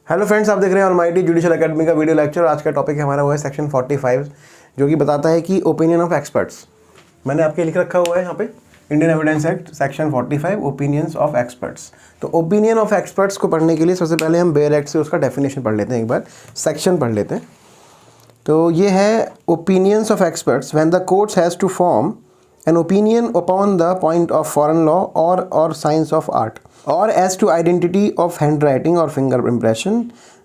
Hello friends, आप देख रहे हैं ऑलमाइटी जुडिशियल एकेडमी का वीडियो लेक्चर। आज का टॉपिक हमारा हुआ है सेक्शन 45, जो कि बताता है कि ओपिनियन ऑफ एक्सपर्ट्स। मैंने आपके लिख रखा हुआ है यहाँ पे Indian evidence act section 45 opinions of experts. तो ओपिनियन ऑफ एक्सपर्ट्स को पढ़ने के लिए सबसे पहले हम बेयर एक्ट से उसका डेफिनेशन पढ़ लेते हैं, एक बार सेक्शन पढ़ लेते हैं। तो ये है opinions of experts when the courts has to form an opinion upon the point of foreign law or science of art or as to identity of handwriting or finger impression,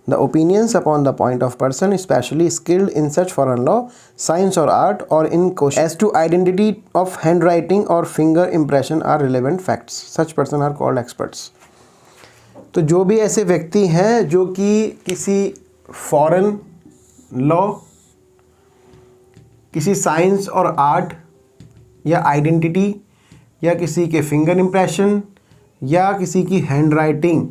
the opinions upon the point of person especially skilled in such foreign law, science or art or in question as to identity of handwriting or finger impression are relevant facts. Such person are called experts. तो जो भी ऐसे व्यक्ति हैं जो कि किसी foreign law, किसी साइंस और आर्ट या आइडेंटिटी या किसी के फिंगर इम्प्रेशन या किसी की हैंड राइटिंग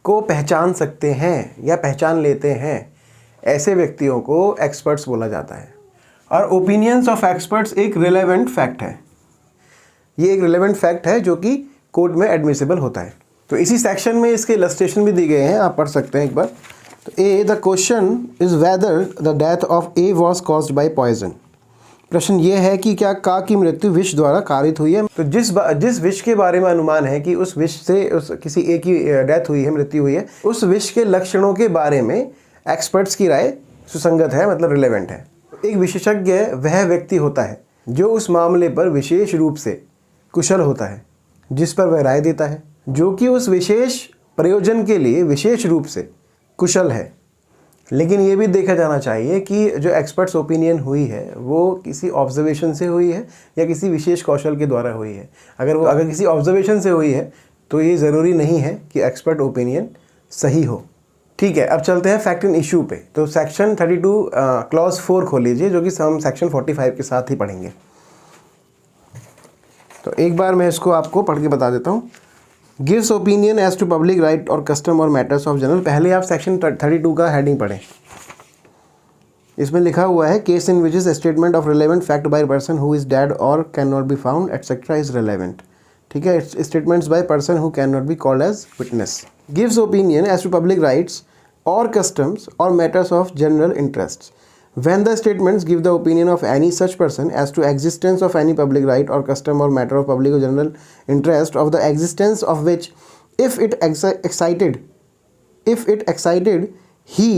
को पहचान सकते हैं या पहचान लेते हैं, ऐसे व्यक्तियों को एक्सपर्ट्स बोला जाता है। और ओपिनियंस ऑफ एक्सपर्ट्स एक रिलेवेंट फैक्ट है। ये एक रिलेवेंट फैक्ट है जो कि कोर्ट में एडमिसिबल होता है। तो इसी सेक्शन में इसके इलस्ट्रेशन भी दी गए हैं, आप पढ़ सकते हैं एक बार। तो A, the question is whether the death of A was caused by poison. प्रश्न ये है कि क्या का की मृत्यु विष द्वारा कारित हुई है। तो जिस विष के बारे में अनुमान है कि उस विष से किसी एक की डेथ हुई है, मृत्यु हुई है, उस विष के लक्षणों के बारे में एक्सपर्ट्स की राय सुसंगत है, मतलब रिलेवेंट है। एक विशेषज्ञ वह व्यक्ति होता है जो उस मामले पर विशेष रूप से कुशल होता है, जिस पर वह राय देता है, जो कि उस विशेष प्रयोजन के लिए विशेष रूप से कुशल है। लेकिन ये भी देखा जाना चाहिए कि जो एक्सपर्ट्स ओपिनियन हुई है वो किसी ऑब्जर्वेशन से हुई है या किसी विशेष कौशल के द्वारा हुई है। अगर किसी ऑब्जर्वेशन से हुई है तो ये ज़रूरी नहीं है कि एक्सपर्ट ओपिनियन सही हो। ठीक है, अब चलते हैं फैक्ट इन इशू पे। तो सेक्शन 32 क्लॉज 4 खोल लीजिए, जो कि हम सेक्शन 45 के साथ ही पढ़ेंगे। तो एक बार मैं इसको आपको पढ़ के बता देता हूँ। Gives opinion as to public right और कस्टम और मैटर्स ऑफ जनरल। पहले आप सेक्शन 32 का हेडिंग पढ़ें। इसमें लिखा हुआ है case in which is statement of relevant fact by person who is dead और can not be found etcetera is relevant. ठीक है, statements by person who can not be called as witness. Gives opinion as to public rights और customs और matters of general interest when the statements give the opinion of any such person as to existence of any public right or custom or matter of public or general interest of the existence of which if it excited he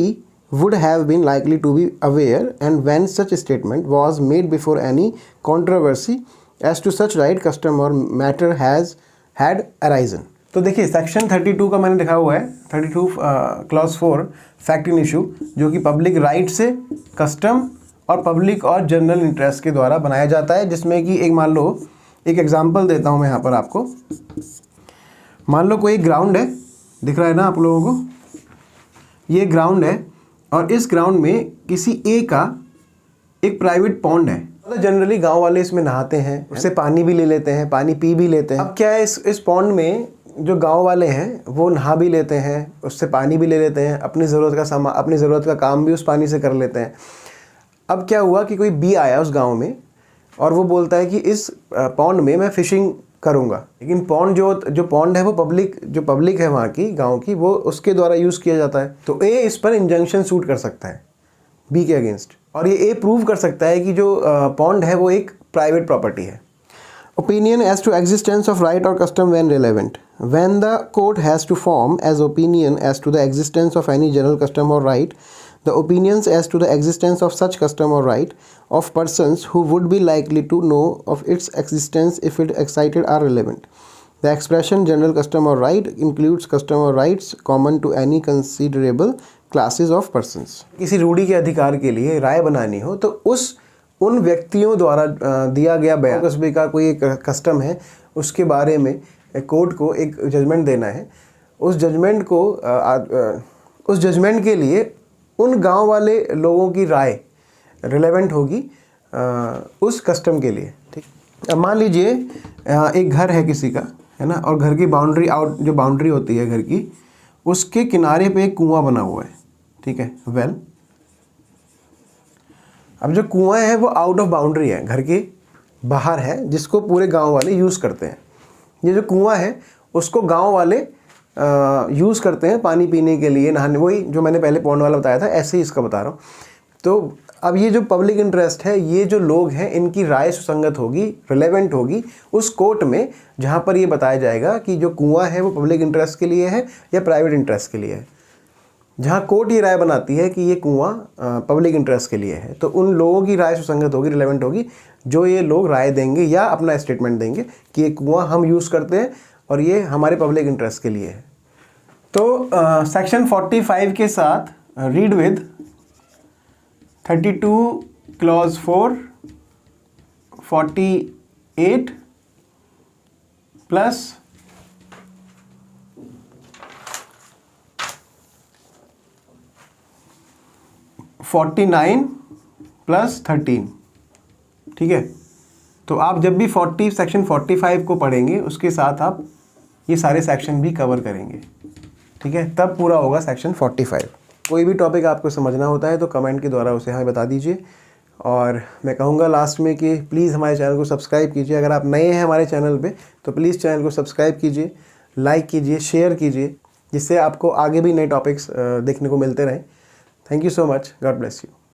would have been likely to be aware, and when such statement was made before any controversy as to such right, custom or matter had arisen। तो देखिए section 32 का मैंने लिखा हुआ है 32 clause 4 fact in issue, जो कि public right से, कस्टम और पब्लिक और जनरल इंटरेस्ट के द्वारा बनाया जाता है। जिसमें कि एक मान लो, एक एग्जांपल देता हूँ मैं यहाँ पर आपको। मान लो कोई एक ग्राउंड है, दिख रहा है ना आप लोगों को, ये ग्राउंड है और इस ग्राउंड में किसी ए का एक प्राइवेट पॉन्ड है। मतलब जनरली गाँव वाले इसमें नहाते हैं, उससे पानी भी ले लेते हैं, पानी पी भी लेते हैं। अब क्या है, इस पॉन्ड में जो गांव वाले हैं वो नहा भी लेते हैं, उससे पानी भी ले लेते हैं, अपनी ज़रूरत का काम भी उस पानी से कर लेते हैं। अब क्या हुआ कि कोई बी आया उस गांव में और वो बोलता है कि इस पॉन्ड में मैं फ़िशिंग करूंगा। लेकिन पॉन्ड जो पॉन्ड है वो पब्लिक है वहाँ की, गांव की, वो उसके द्वारा यूज़ किया जाता है। तो ए इस पर इंजंक्शन सूट कर सकता है बी के अगेंस्ट, और ये ए प्रूव कर सकता है कि जो पॉन्ड है वो एक प्राइवेट प्रॉपर्टी है। Opinion as to existence of right or custom when relevant. When the court has to form as opinion as to the existence of any general custom or right, the opinions as to the existence of such custom or right of persons who would be likely to know of its existence if it excited are relevant. The expression general custom or right includes custom or rights common to any considerable classes of persons. किसी रूढ़ी के अधिकार के लिए राय बनानी हो तो उन व्यक्तियों द्वारा दिया गया बयान, कस्बे का कोई एक कस्टम है, उसके बारे में कोर्ट को एक जजमेंट देना है। उस जजमेंट के लिए उन गांव वाले लोगों की राय रिलेवेंट होगी उस कस्टम के लिए। ठीक, अब मान लीजिए एक घर है किसी का, है ना, और घर की जो बाउंड्री होती है घर की, उसके किनारे पे एक कुआं बना हुआ है। ठीक है, वेल, अब जो कुआं है वो आउट ऑफ बाउंड्री है, घर के बाहर है, जिसको पूरे गांव वाले यूज़ करते हैं। ये जो कुआं है उसको गांव वाले यूज़ करते हैं पानी पीने के लिए, नहाने, वही जो मैंने पहले पॉन्ड वाला बताया था, ऐसे ही इसका बता रहा हूँ। तो अब ये जो पब्लिक इंटरेस्ट है, ये जो लोग हैं इनकी राय सुसंगत होगी, रिलेवेंट होगी उस कोर्ट में जहाँ पर ये बताया जाएगा कि जो कुआं है वो पब्लिक इंटरेस्ट के लिए है या प्राइवेट इंटरेस्ट के लिए है। जहाँ कोर्ट ये राय बनाती है कि ये कुआं पब्लिक इंटरेस्ट के लिए है, तो उन लोगों की राय सुसंगत होगी, रिलेवेंट होगी, जो ये लोग राय देंगे या अपना स्टेटमेंट देंगे कि ये कुआं हम यूज़ करते हैं और ये हमारे पब्लिक इंटरेस्ट के लिए है। तो सेक्शन 45 के साथ read with 32 clause 4 48 plus 49 plus 13, ठीक है। तो आप जब भी सेक्शन 45 को पढ़ेंगे उसके साथ आप ये सारे सेक्शन भी कवर करेंगे, ठीक है, तब पूरा होगा सेक्शन 45। कोई भी टॉपिक आपको समझना होता है तो कमेंट के द्वारा उसे हमें बता दीजिए। और मैं कहूँगा लास्ट में कि प्लीज़ हमारे चैनल को सब्सक्राइब कीजिए। अगर आप नए हैं हमारे चैनल पे तो प्लीज़ चैनल को सब्सक्राइब कीजिए, लाइक कीजिए, शेयर कीजिए, जिससे आपको आगे भी नए टॉपिक्स देखने को मिलते रहें। Thank you so much. God bless you.